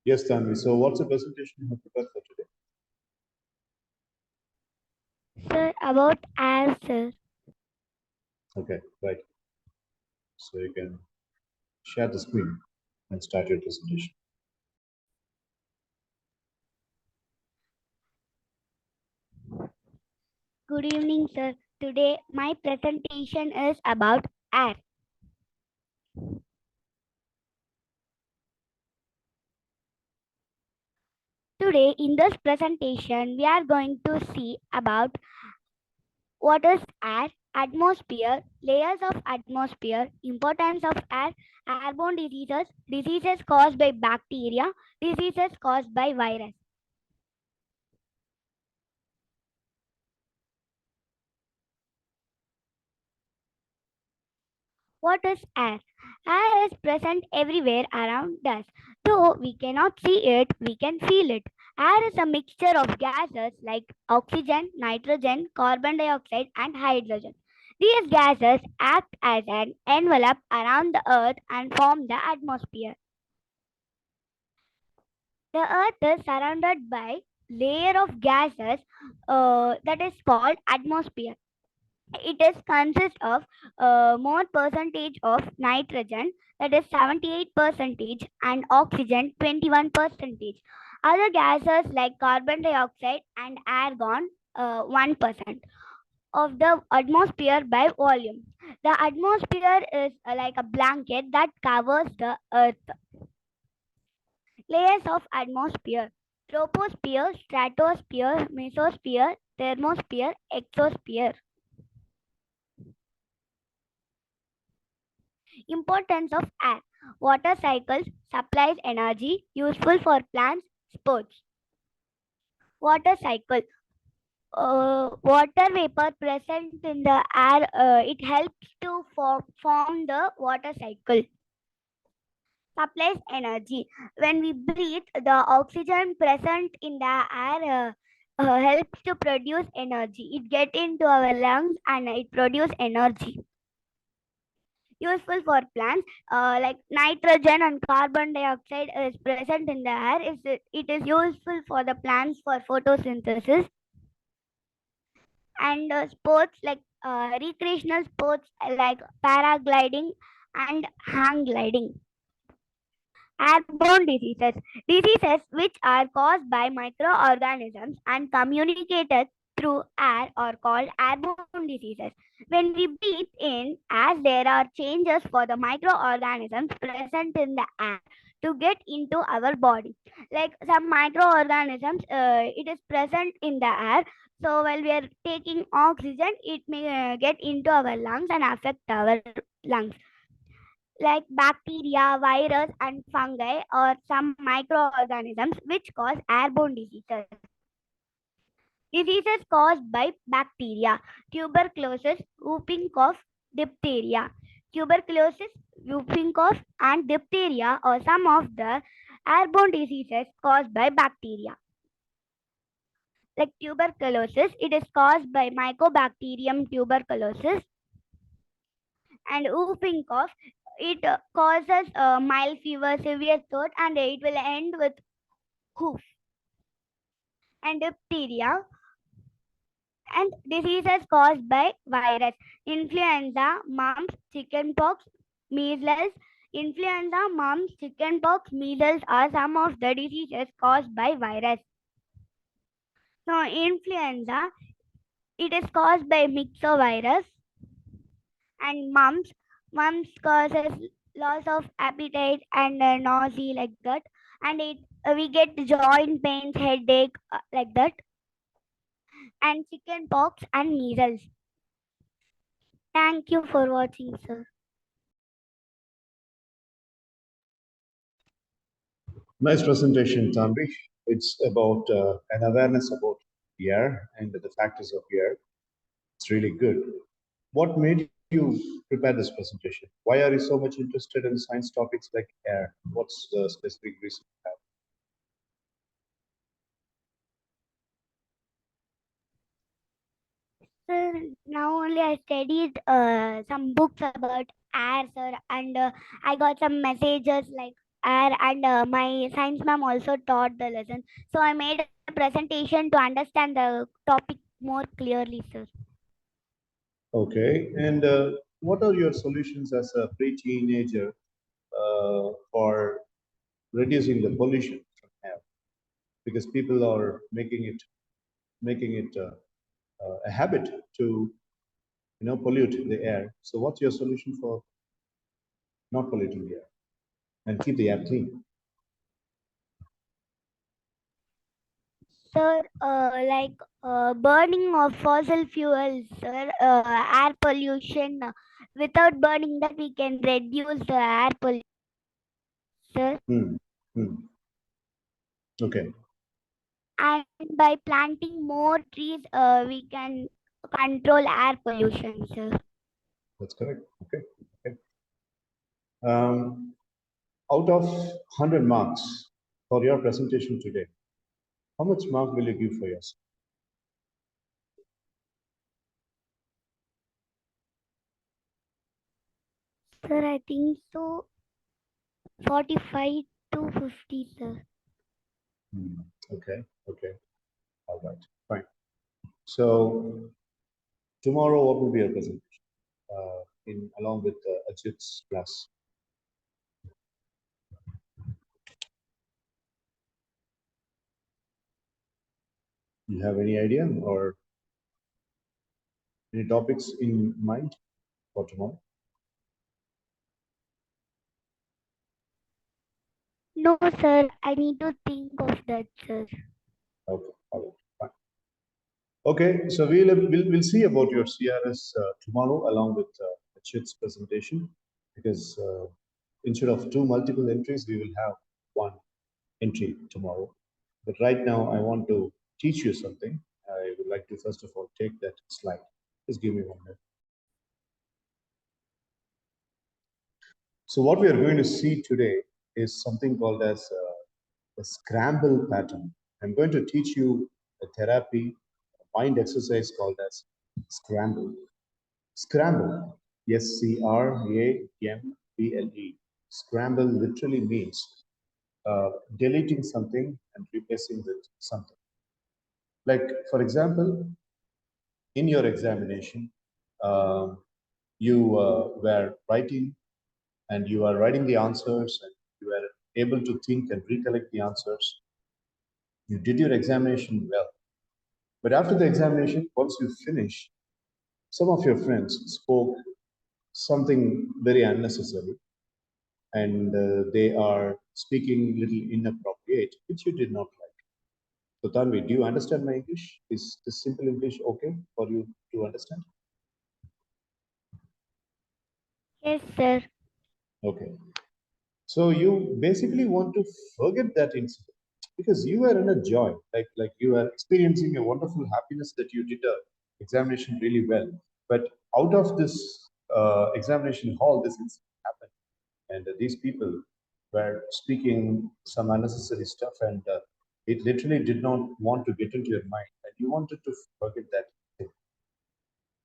Yes, Tanvi. So, what's the presentation you have prepared for today? Sir, about air, sir. Okay, right. So, you can share the screen and start your presentation. Good evening, sir. Today, my presentation is about air. Today, in this presentation, we are going to see about what is air, atmosphere, layers of atmosphere, importance of air, airborne diseases, diseases caused by bacteria, diseases caused by virus. What is air? Air is present everywhere around us. Though we cannot see it, we can feel it. Air is a mixture of gases like oxygen, nitrogen, carbon dioxide, and hydrogen. These gases act as an envelope around the earth and form the atmosphere. The earth is surrounded by layer of gases that is called atmosphere. It is consists of more percentage of nitrogen, that is 78 percentage, and oxygen 21 percentage. Other gases like carbon dioxide and argon 1% of the atmosphere by volume. The atmosphere is like a blanket that covers the earth. Layers of atmosphere: troposphere, stratosphere, mesosphere, thermosphere, exosphere. Importance of air. Water cycles supplies energy useful for plants, sports. Water cycle. Water vapor present in the air, it helps to form the water cycle. Supplies energy. When we breathe, the oxygen present in the air helps to produce energy. It get into our lungs and it produce energy. Useful for plants, like nitrogen and carbon dioxide is present in the air. It is useful for the plants for photosynthesis. And sports like recreational sports like paragliding and hang gliding. Airborne diseases. Diseases which are caused by microorganisms and communicated through air are called airborne diseases. When we breathe in, as there are changes for the microorganisms present in the air to get into our body. Like some microorganisms, it is present in the air. So while we are taking oxygen, it may get into our lungs and affect our lungs, like bacteria, virus, and fungi, or some microorganisms which cause airborne diseases. Diseases caused by bacteria: tuberculosis, whooping cough, diphtheria. Tuberculosis, whooping cough, and diphtheria are some of the airborne diseases caused by bacteria. Like tuberculosis, it is caused by Mycobacterium tuberculosis, and whooping cough, it causes mild fever, severe throat, and it will end with hoof. And diphtheria and diseases caused by virus: influenza, mumps, chickenpox, measles. Influenza, mumps, chickenpox, measles are some of the diseases caused by virus. So influenza, it is caused by myxovirus. And mumps causes loss of appetite and nausea, like that. And it we get joint pains, headache, like that. And chicken pox and measles. Thank you for watching, sir. Nice presentation, Tanvi. It's about an awareness about air and the factors of air. It's really good. What made you prepare this presentation? Why are you so much interested in science topics like air? What's the specific reason you have? Sir, now only I studied some books about air, sir, and I got some messages like air, and my science ma'am also taught the lesson. So I made a presentation to understand the topic more clearly, sir. Okay. And what are your solutions as a pre-teenager for reducing the pollution from air? Because people are making it a habit to pollute the air. So what's your solution for not polluting the air and keep the air clean? Sir, burning of fossil fuels, sir, air pollution. Without burning that, we can reduce the air pollution, sir. Hmm. Hmm. Okay, And by planting more trees, we can control air pollution, sir. that's correct. Okay. Okay. Um, Out of 100 marks for your presentation today, how much mark will you give for yourself? Sir, I think so. 45 to 50, sir. Hmm. Okay. Okay. All right. Fine. So tomorrow, what will be your presentation? In along with Ajit's class. You have any idea or any topics in mind for tomorrow? No, sir. I need to think of that, sir. Okay. All right. Fine. Okay. So we'll see about your CRS tomorrow along with Ajit's presentation because instead of two multiple entries, we will have one entry tomorrow. But right now, I want to teach you something. I would like to first of all take that slide. Just give me 1 minute. So what we are going to see today is something called as the scramble pattern. I'm going to teach you a therapy, a mind exercise called as scramble. Scramble, Scramble. Scramble literally means deleting something and replacing with something. Like, for example, in your examination, um, you were writing and you are writing the answers and you are able to think and recollect the answers. You did your examination well. But after the examination, once you finish, some of your friends spoke something very unnecessary and they are speaking little inappropriate, which you did not like. So, Tanvi, do you understand my English? Is this simple English okay for you to understand? Yes, sir. Okay. So you basically want to forget that incident because you were in a joy, like you were experiencing a wonderful happiness that you did a examination really well. But out of this examination hall, this incident happened, and these people were speaking some unnecessary stuff, and it literally did not want to get into your mind, and you wanted to forget that thing.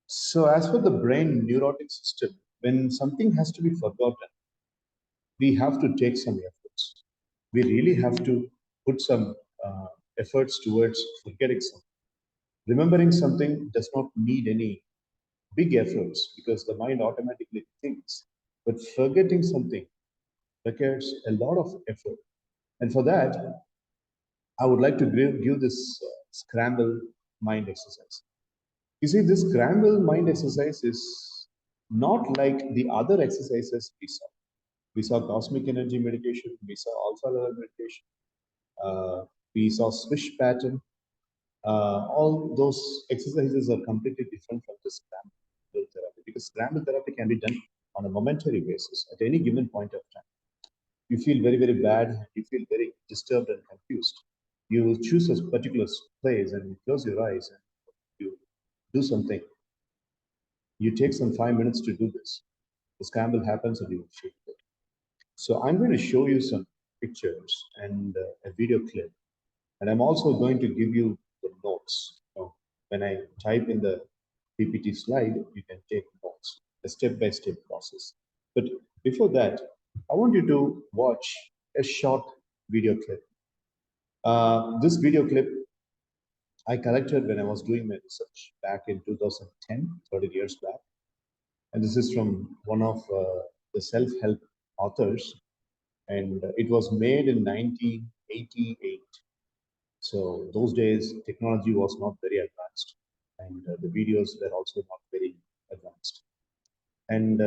So, as for the brain neurotic system, when something has to be forgotten, we have to take some efforts. We really have to put some efforts towards forgetting something. Remembering something does not need any big efforts because the mind automatically thinks. But forgetting something requires a lot of effort. And for that, I would like to give this scramble mind exercise. You see, this scramble mind exercise is not like the other exercises we saw. We saw cosmic energy meditation, we saw alpha level meditation, we saw swish pattern. All those exercises are completely different from the scramble therapy because scramble therapy can be done on a momentary basis at any given point of time. You feel very, very bad, you feel very disturbed and confused. You choose a particular place and you close your eyes and you do something. You take some 5 minutes to do this. The scramble happens and you feel good. So I'm going to show you some pictures and a video clip. And I'm also going to give you the notes. When I type in the PPT slide, you can take notes, a step-by-step process. But before that, I want you to watch a short video clip. This video clip I collected when I was doing my research back in 2010, 30 years back. And this is from one of the self-help authors. And it was made in 1988. So those days, technology was not very advanced. And the videos were also not very advanced. And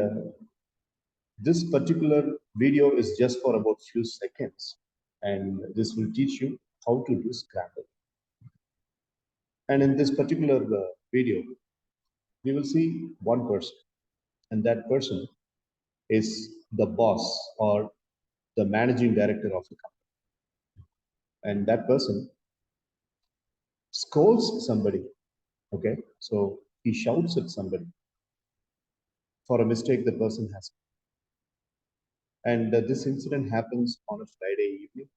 this particular video is just for about few seconds. And this will teach you how to do Scramble. And in this particular video, we will see one person, and that person is the boss or the managing director of the company. And that person scolds somebody. Okay, so he shouts at somebody for a mistake the person has. And this incident happens on a Friday evening,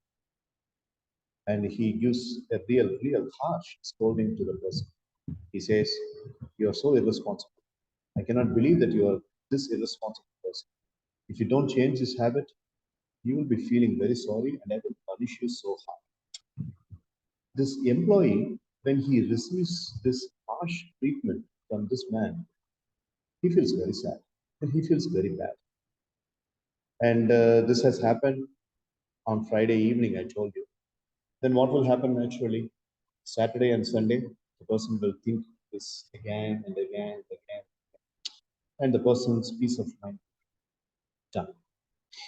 and he gives a real harsh scolding to the person. He says, "You are so irresponsible. I cannot believe that you are this irresponsible person. If you don't change this habit, you will be feeling very sorry, and I will punish you so hard." This employee, when he receives this harsh treatment from this man, he feels very sad and he feels very bad. And this has happened on Friday evening, I told you. Then what will happen naturally? Saturday and Sunday, the person will think this again and again and again, and the person's peace of mind done.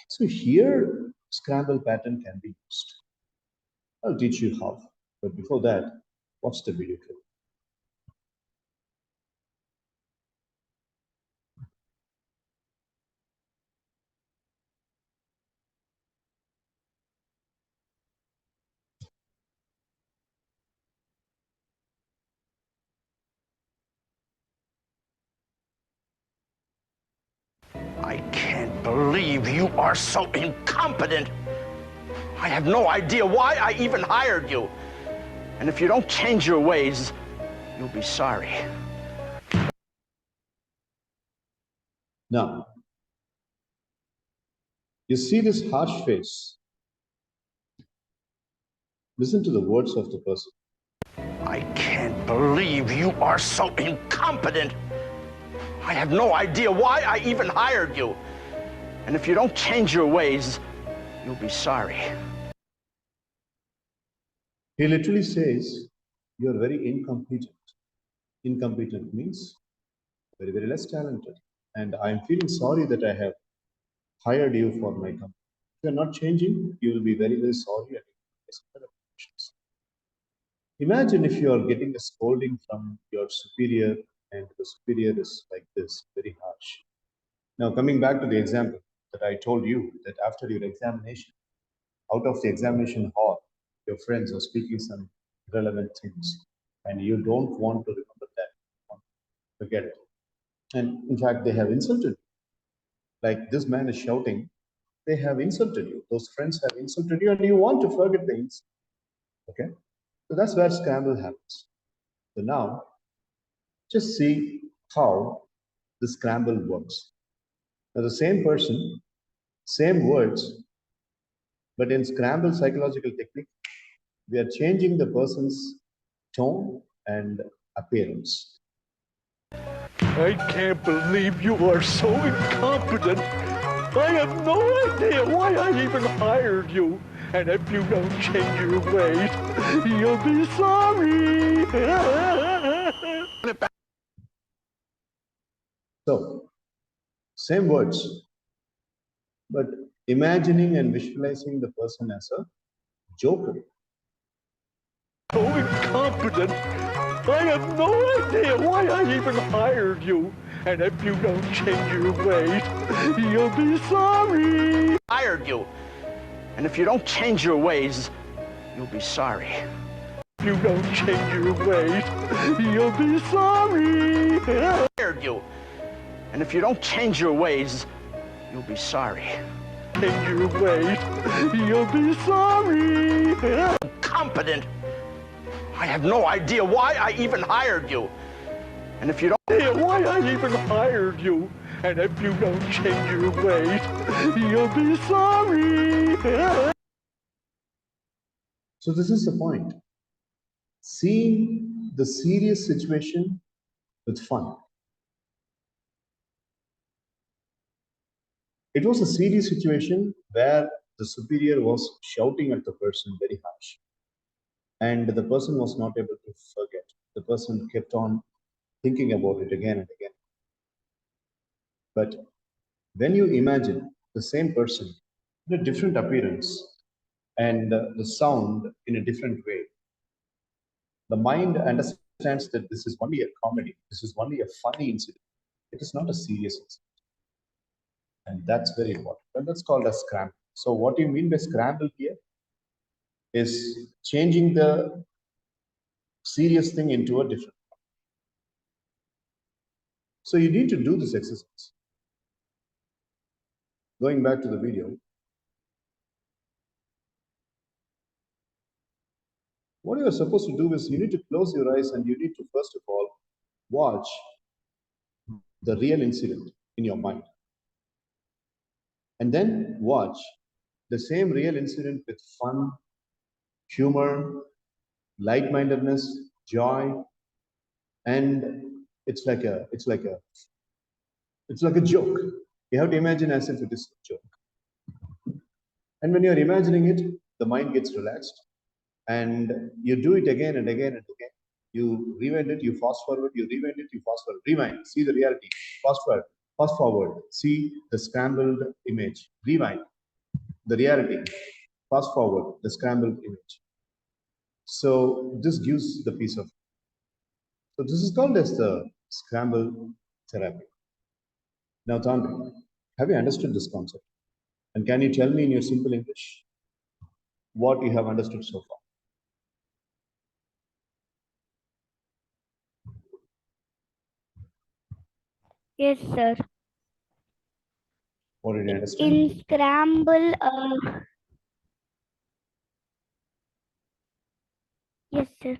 So here, scramble pattern can be used. I'll teach you how. But before that, watch the video clip. I can't believe you are so incompetent. I have no idea why I even hired you. And if you don't change your ways, you'll be sorry. Now, you see this harsh face. Listen to the words of the person. I can't believe you are so incompetent. I have no idea why I even hired you. And if you don't change your ways, you'll be sorry. He literally says, "You're very incompetent." Incompetent means very less talented. And I'm feeling sorry that I have hired you for my company. If you're not changing, you will be very sorry. And imagine if you are getting a scolding from your superior, and the superior is like this, very harsh. Now, coming back to the example that I told you, that after your examination, out of the examination hall, your friends are speaking some relevant things, and you don't want to remember that, you want to forget it. And in fact, they have insulted you. Like this man is shouting, they have insulted you. Those friends have insulted you, and you want to forget the insult. Okay? So that's where scramble happens. So now, just see how the scramble works. Now, the same person, same words, but in scramble psychological technique, we are changing the person's tone and appearance. I can't believe you are so incompetent. I have no idea why I even hired you. And if you don't change your ways, you'll be sorry. So, same words, but imagining and visualizing the person as a joker. So incompetent. I have no idea why I even hired you. And if you don't change your ways, you'll be sorry. Hired you. And if you don't change your ways, you'll be sorry. If you don't change your ways, you'll be sorry. Hired you. And if you don't change your ways, you'll be sorry. Change your ways, you'll be sorry. Incompetent. I have no idea why I even hired you. And if you don't know why I even hired you, and if you don't change your ways, you'll be sorry. So this is the point. Seeing the serious situation with fun. It was a serious situation where the superior was shouting at the person very harsh, and the person was not able to forget. The person kept on thinking about it again and again. But when you imagine the same person in a different appearance and the sound in a different way, the mind understands that this is only a comedy, this is only a funny incident. It is not a serious incident. And that's very important. And that's called a scramble. So, what you mean by scramble here is changing the serious thing into a different. So, you need to do this exercise. Going back to the video, what you are supposed to do is you need to close your eyes and you need to first of all watch the real incident in your mind. And then watch the same real incident with fun, humor, light-mindedness, joy, and it's like a joke. You have to imagine as if it is a joke. And when you're imagining it, the mind gets relaxed and you do it again and again and again. You rewind it, you fast forward, you rewind it, you fast forward, rewind, see the reality, fast forward, see the scrambled image, rewind, the reality, fast forward, the scrambled image. So this gives the piece of. So this is called as the scramble therapy. Now, Tanvi, have you understood this concept? And can you tell me in your simple English what you have understood so far? Yes, sir. What did you understand? In Scramble, yes, sir.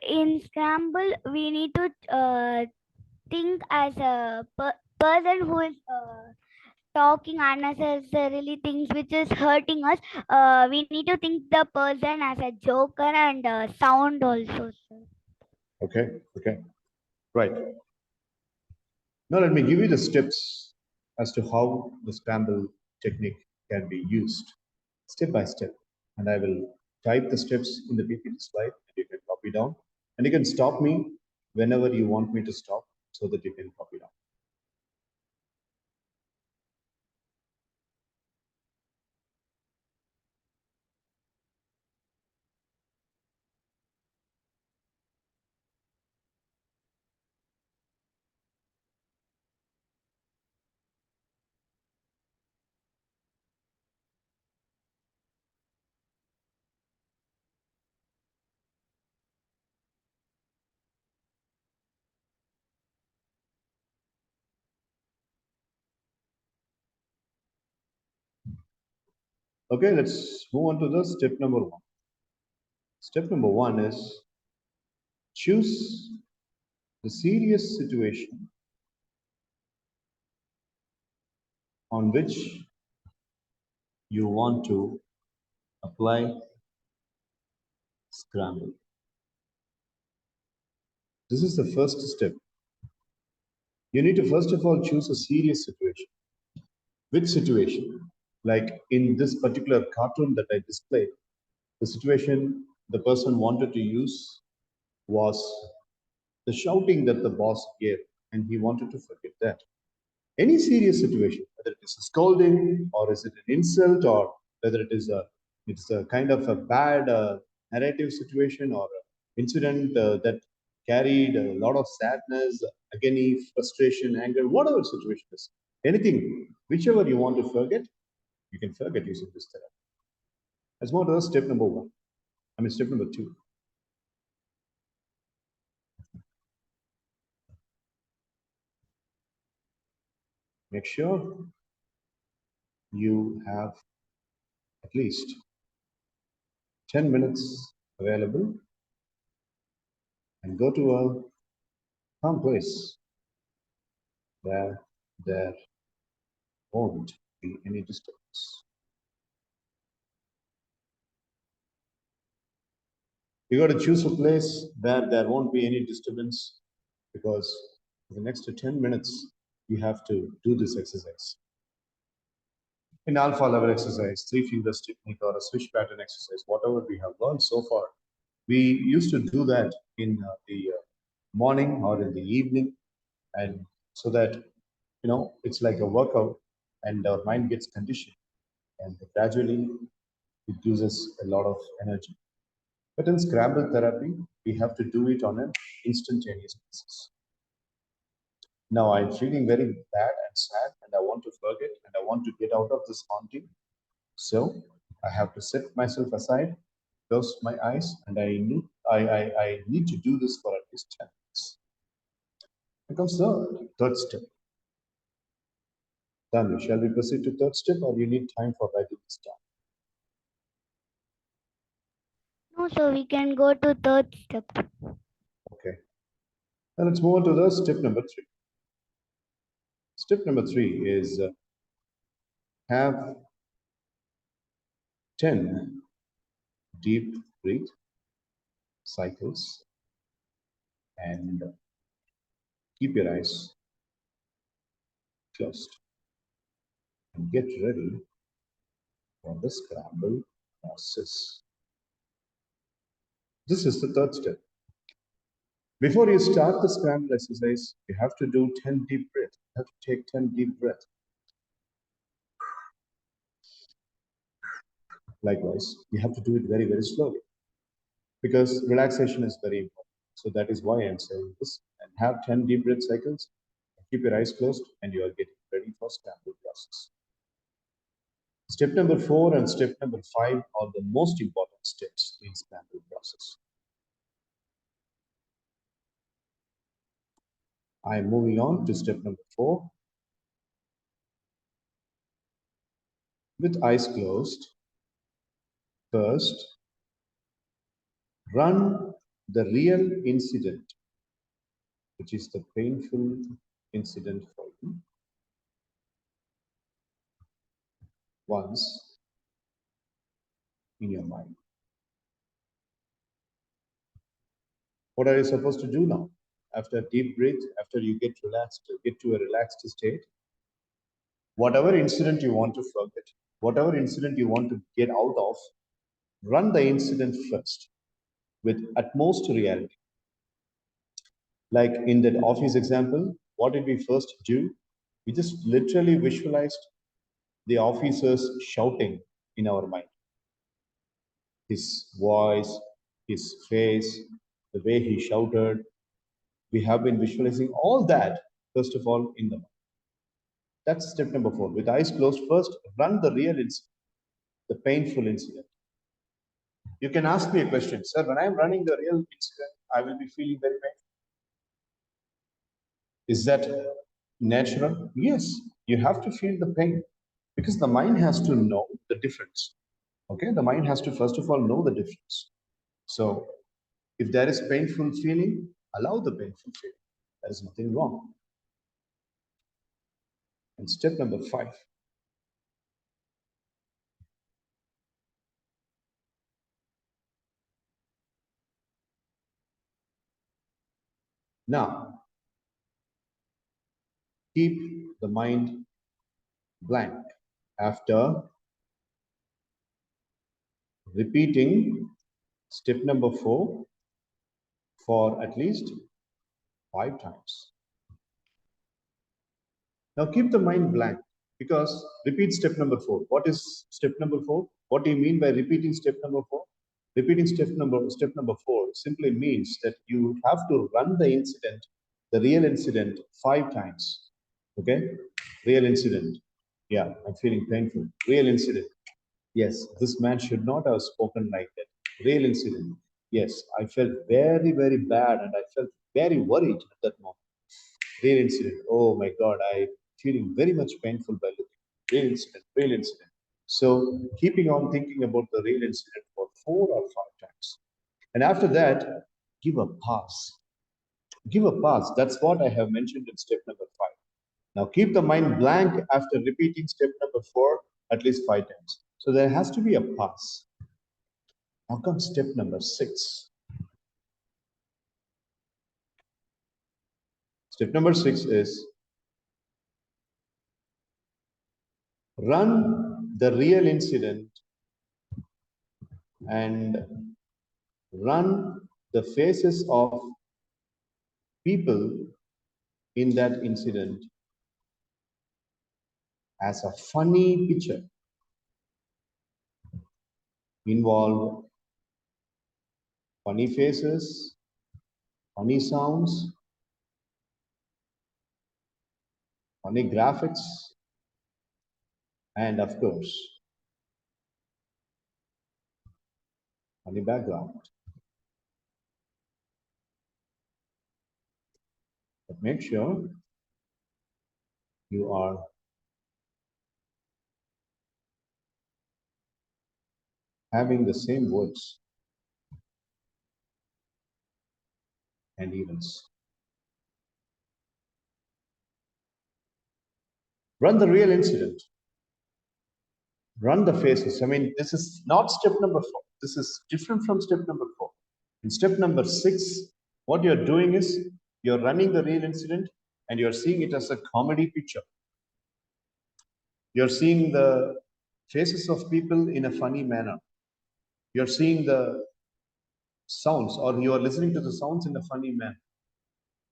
In Scramble, we need to think as a person who is talking unnecessarily things which is hurting us. We need to think the person as a joker and sound also, sir. Okay, right. Now let me give you the steps as to how the scramble technique can be used step by step. And I will type the steps in the PPT slide and you can copy down. And you can stop me whenever you want me to stop so that you can copy down. Okay, let's move on to the step number one. Step number one is choose the serious situation on which you want to apply scramble. This is the first step. You need to first of all choose a serious situation. Which situation? Like in this particular cartoon that I displayed, the situation the person wanted to use was the shouting that the boss gave, and he wanted to forget that. Any serious situation, whether it is a scolding or is it an insult or whether it's a kind of a bad narrative situation or incident that carried a lot of sadness, agony, frustration, anger, whatever situation is, anything, whichever you want to forget, you can forget using this therapy. Let's move to step number one. Step number two. Make sure you have at least 10 minutes available and go to a calm place where there won't be any disturbance. You got to choose a place where there won't be any disturbance because for the next 10 minutes, you have to do this exercise. In alpha level exercise, three fingers technique or a switch pattern exercise, whatever we have learned so far, we used to do that in the morning or in the evening, and so that it's like a workout and our mind gets conditioned and gradually it gives us a lot of energy. But in scramble therapy, we have to do it on an instantaneous basis. Now I'm feeling very bad and sad, and I want to forget, and I want to get out of this haunting. So I have to set myself aside, close my eyes, and I need to do this for at least 10 minutes. Here comes the third step. Done. Shall we proceed to third step, or you need time for writing this down? No, so we can go to third step. Okay. Now let's move on to the step number 3. Step number 3 is have 10 deep breath cycles and keep your eyes closed and get ready for the scramble process. This is the third step. Before you start the scramble exercise, you have to do 10 deep breaths. You have to take 10 deep breaths. Likewise, you have to do it very, very slowly because relaxation is very important. So that is why I'm saying this. And have 10 deep breath cycles. Keep your eyes closed and you are getting ready for scramble process. Step number 4 and step number 5 are the most important steps in scramble process. I am moving on to step number 4. With eyes closed, first, run the real incident, which is the painful incident for you, once in your mind. What are you supposed to do now? After a deep breath, after you get relaxed, get to a relaxed state, whatever incident you want to forget, whatever incident you want to get out of, run the incident first with utmost reality. Like in that office example, what did we first do? We just literally visualized the officers shouting in our mind. His voice, his face, the way he shouted. We have been visualizing all that, first of all, in the mind. That's step number 4. With eyes closed, first run the real incident, the painful incident. You can ask me a question, sir. When I'm running the real incident, I will be feeling very painful. Is that natural? Yes, you have to feel the pain because the mind has to know the difference. Okay, the mind has to first of all know the difference. So if there is painful feeling, allow the painful feeling. There is nothing wrong. And step number 5. Now, keep the mind blank after repeating step number 4 for at least 5 times. Now keep the mind blank because repeat step number 4. What is step number 4? What do you mean by repeating step number 4? Repeating step number 4 simply means that you have to run the incident, the real incident 5 times. Okay? Real incident. Yeah, I'm feeling painful. Real incident. Yes, this man should not have spoken like that. Real incident. Yes, I felt very, very bad and I felt very worried at that moment. Real incident. Oh my God, I'm feeling very much painful by looking. Real incident, real incident. So keeping on thinking about the real incident for 4 or 5 times. And after that, give a pass. Give a pass. That's what I have mentioned in step number 5. Now keep the mind blank after repeating step number 4 at least 5 times. So there has to be a pass. Now comes step number 6. Step number 6 is run the real incident and run the faces of people in that incident as a funny picture. Involve funny faces, funny sounds, funny graphics, and of course, funny background. But make sure you are having the same words and events. Run the real incident. Run the faces. I mean, this is not step number 4. This is different from step number 4. In step number 6, what you're doing is you're running the real incident and you're seeing it as a comedy picture. You're seeing the faces of people in a funny manner. You're seeing the sounds, or you are listening to the sounds in a funny manner.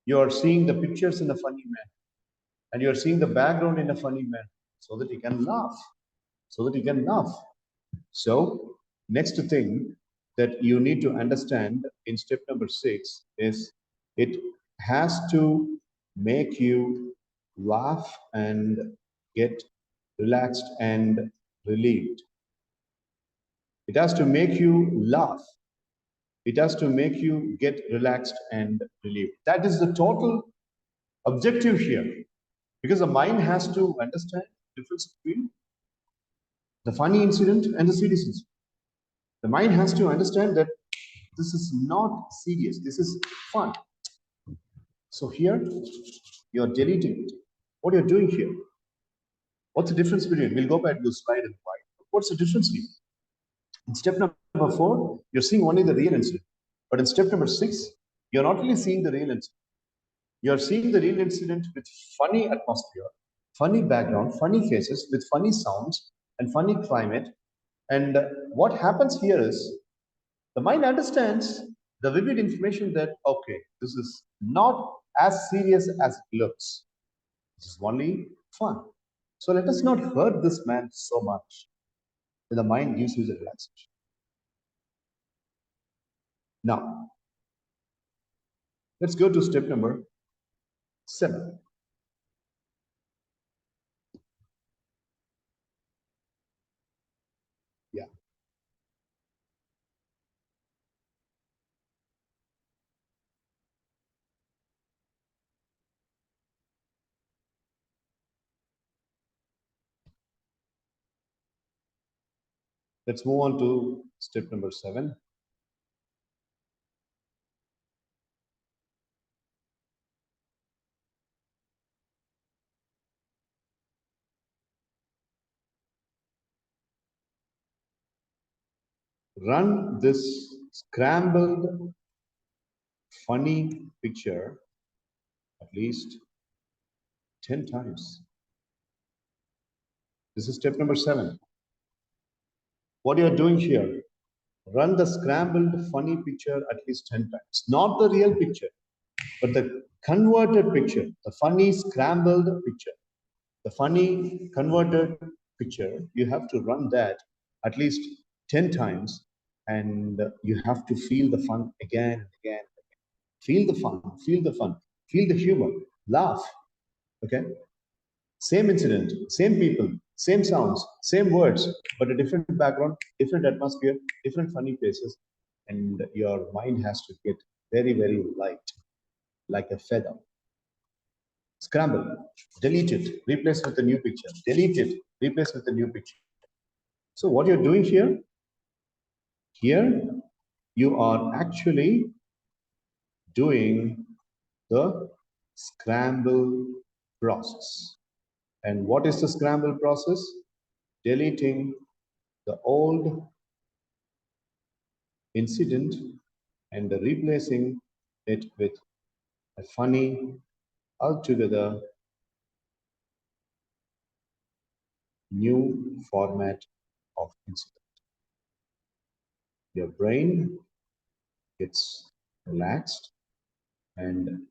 You are seeing the pictures in a funny manner. And you're seeing the background in a funny manner so that you can laugh. So that you can laugh. So, next thing that you need to understand in step number 6 is it has to make you laugh and get relaxed and relieved. It has to make you laugh. It has to make you get relaxed and relieved. That is the total objective here. Because the mind has to understand the difference between the funny incident and the serious incident. The mind has to understand that this is not serious, this is fun. So here, you're deleting it. What you're doing here? What's the difference between? We'll go back to the slide and why. What's the difference here? In step number 4, you're seeing only the real incident. But in step number 6, you're not only seeing the real incident, you're seeing the real incident with funny atmosphere, funny background, funny faces, with funny sounds and funny climate. And what happens here is the mind understands the vivid information that, okay, this is not as serious as it looks. This is only fun. So let us not hurt this man so much. Then the mind gives you the relaxation. Now, let's go to step number 7. Yeah. Let's move on to step number 7. Run this scrambled funny picture at least 10 times. This is step number 7. What you are doing here, run the scrambled funny picture at least 10 times. Not the real picture, but the converted picture, the funny scrambled picture, the funny converted picture. You have to run that at least 10 times and you have to feel the fun again and again. Feel the fun, feel the fun, feel the humor, laugh. Okay? Same incident, same people, same sounds, same words, but a different background, different atmosphere, different funny faces, and your mind has to get very, very light, like a feather. Scramble, delete it, replace with a new picture, delete it, replace with a new picture. So what you're doing here, you are actually doing the scramble process. And what is the scramble process? Deleting the old incident and replacing it with a funny altogether new format of incident. Your brain gets relaxed and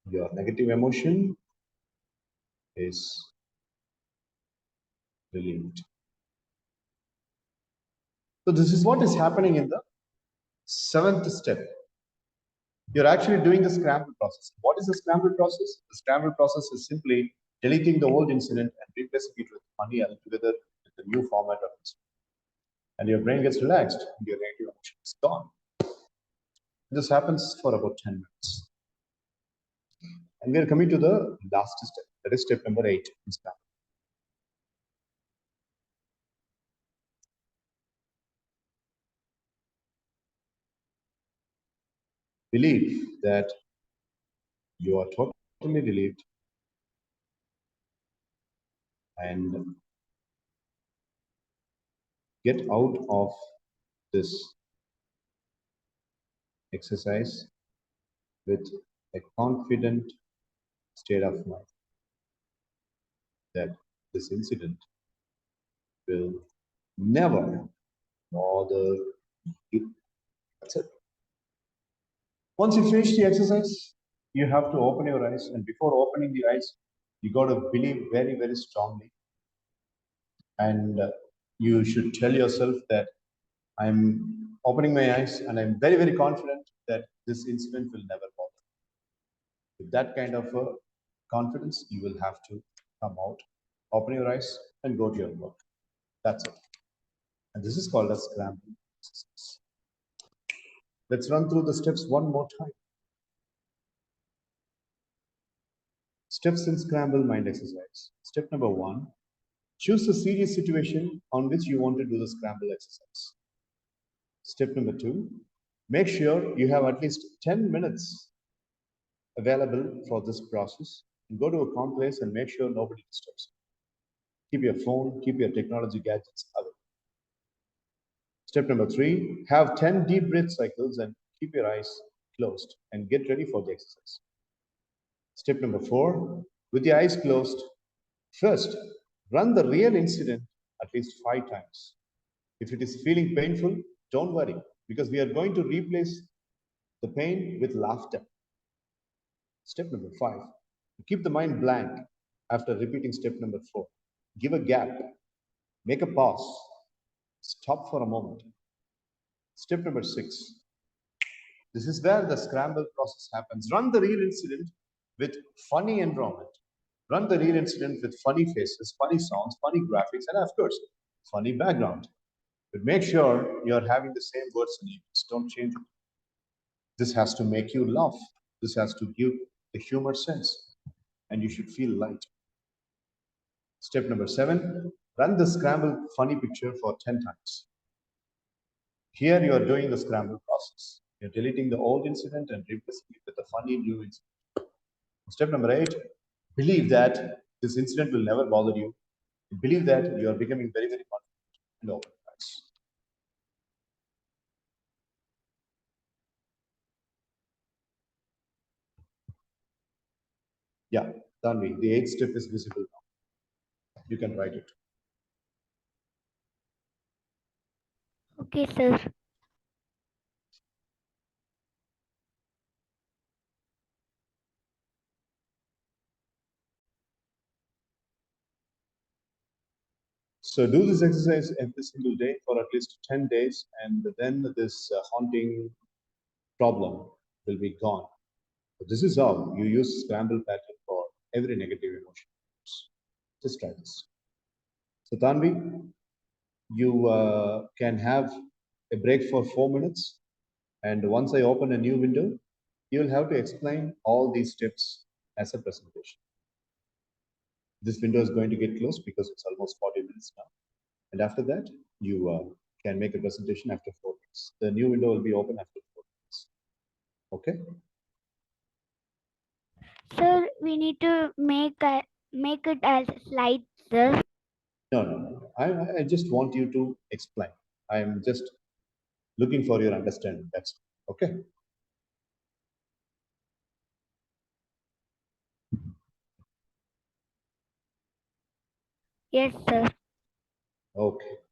your negative emotion is relieved. So this is what is happening in the seventh step. You're actually doing the scramble process. What is the scramble process? The scramble process is simply deleting the old incident and replacing it with funny altogether with the new format of incident. And your brain gets relaxed and your negative emotion is gone. This happens for about 10 minutes. And we are coming to the last step. That is step number 8 in scramble. Believe that you are totally relieved and get out of this exercise with a confident state of mind that this incident will never bother you. That's it. Once you finish the exercise, you have to open your eyes, and before opening the eyes, you got to believe very, very strongly, and you should tell yourself that I'm opening my eyes and I'm very, very confident that this incident will never bother. With that kind of confidence, you will have to come out, open your eyes, and go to your work. That's it. And this is called a scramble exercise. Let's run through the steps one more time. Steps in scramble mind exercise. Step number 1, choose a serious situation on which you want to do the scramble exercise. Step number 2, make sure you have at least 10 minutes available for this process, and go to a calm place and make sure nobody disturbs you. Keep your phone, keep your technology gadgets away. Step number 3, have 10 deep breath cycles and keep your eyes closed and get ready for the exercise. Step number 4, with your eyes closed, first run the real incident at least 5 times. If it is feeling painful, don't worry, because we are going to replace the pain with laughter. Step number 5, keep the mind blank after repeating step number 4. Give a gap, make a pause, stop for a moment. Step number 6, this is where the scramble process happens. Run the real incident with funny environment. Run the real incident with funny faces, funny sounds, funny graphics, and of course, funny background. But make sure you're having the same words and images. Don't change it. This has to make you laugh. This has to give the humor sense, and you should feel light. Step number 7, run the scramble funny picture for 10 times. Here you are doing the scramble process. You're deleting the old incident and replacing it with a funny new incident. Step number 8, believe that this incident will never bother you. Believe that you are becoming very, very confident and open eyes. Yeah, Tanvi, the 8th step is visible now. You can write it. Okay, sir. So do this exercise every single day for at least 10 days, and then this haunting problem will be gone. So this is how you use scramble pattern for every negative emotion. Just try this. So Tanvi, you can have a break for 4 minutes, and once I open a new window, you will have to explain all these steps as a presentation. This window is going to get closed because it's almost 40 minutes now. And after that, you can make a presentation after 4 minutes. The new window will be open after 4 minutes. Okay? Sir, we need to make it as slides, sir. No. I just want you to explain. I am just looking for your understanding. That's okay. Yes, sir. Okay.